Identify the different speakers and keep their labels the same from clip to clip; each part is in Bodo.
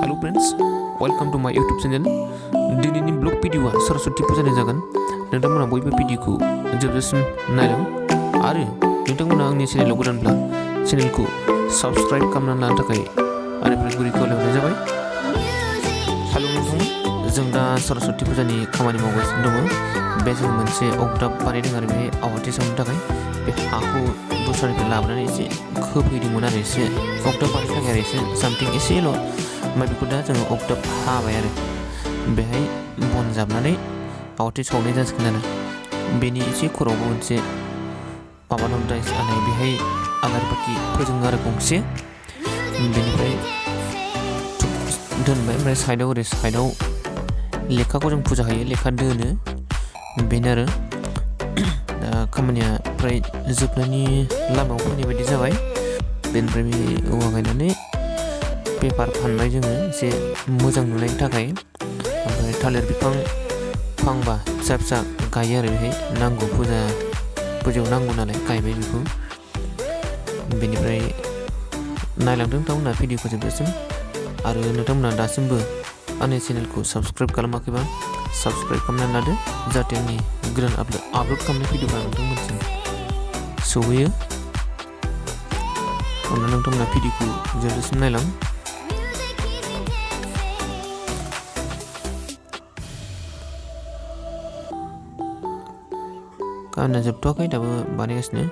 Speaker 1: Hello friends, welcome to my YouTube channel. दिनैनि ब्लग भिडिअ'आ सरस्वती फुजानि जागोन। नोंथांमोना बयबो भिडिअ'खौ जोबजासिम नायलां आरो नोंथांमोना आंनि चेनेलाव गोदानब्ला चेनेलखौ साबस्क्राइब खालामनानै लानो थाखाय आंनिफ्राय गुरै खावलायहरनाय जाबाय। हेल' नोंथां, जों दा सरस्वती फुजानि खामानि मावगासिनो दङ। बे जों मोनसे अगदाब बानायदों आरो बे आवाथि सावनो थाखाय बे हाखौ दस्रानिफ्राय लाबोनानै एसे खोफैदोंमोन आरो एसे अगदाब बानायनो थाखाय आरो एसे सामथिं एसेल'। ओमफ्राय बेखौ दा जोङो अगदाब हाबाय आरो बेहाय बन जाबनानै आवाथि सावनाय जासिगोन आरो बेनि एसे खर'आवबो मोनसे माबा दं दाइस आनाय बेहाय आलारि बाथि फोजोङो आरो गंसे बेनिफ्राय दोनबाय। ओमफ्राय साइडआव ओरै साइडआव लेखाखौ जों फुजा होयो, लेखा दोनो बेनो आरो दा खामानिया फ्राय जोबनायनि लामायाव फैनाय बायदि जाबाय। बेनिफ्राय बे औवा गायनानै पेपार फानबाय जोङो एसे मोजां नुनायनि थाखाय। ओमफ्राय थालिर बिफां फांबा फिसा फिसा गायो आरो बेहाय नांगौ फुजायाव नांगौ नालाय गायबाय बेखौ। बेनिफ्राय नायलांदों नोंथांमोना भिडिअ'खौ जोबजासिम आरो नोंथांमोना दासिमबो आंनि चेनेलखौ साबस्क्राइब खालामाखैबा साबस्क्राइब खालामनानै लादो जाहाथे आंनि गोदान आपल'ड खालामनाय भिडिअ'फ्रा नोंथांमोनसिम सौहैयो। अननानै नोंथांमोना भिडिअ'खौ जोबजासिम नायलां। खामानिया जोबथ'वाखै, दाबो बानायगासिनो।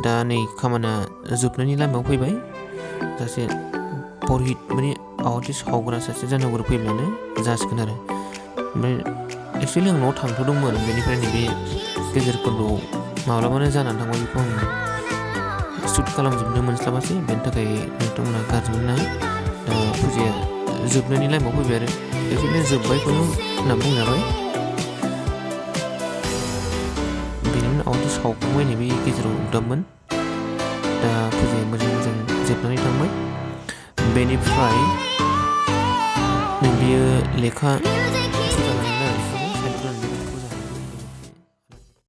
Speaker 1: दा नै खामानिया जोबनायनि लामायाव फैबाय। सासे परहित माने आवाथि सावग्रा सासे जानुगुरु फैब्लानो जासिगोन आरो। ओमफ्राय एक्सुवेलि आं न'आव थांथ'दोंमोन, बेनिफ्राय नैबे गेजेर खन्द'आव माब्लाबानो जानानै थांबाय। बेखौ आं शुट खालामजोबनो मोनस्लाबासै, बेनि थाखाय नोंथांमोना गाज्रि मोना। दा फुजाया जोबनायनि लामायाव फैबाय आरो एक्सुवेलि जोब्बायखौनो होनना बुंजाबाय। आवाथि सावखांबाय नैबे गेजेराव अगदाबमोन। दा फुजाया मोजां मोजां जोबनानै थांबाय। बेनिफ्राय बेयो लेखा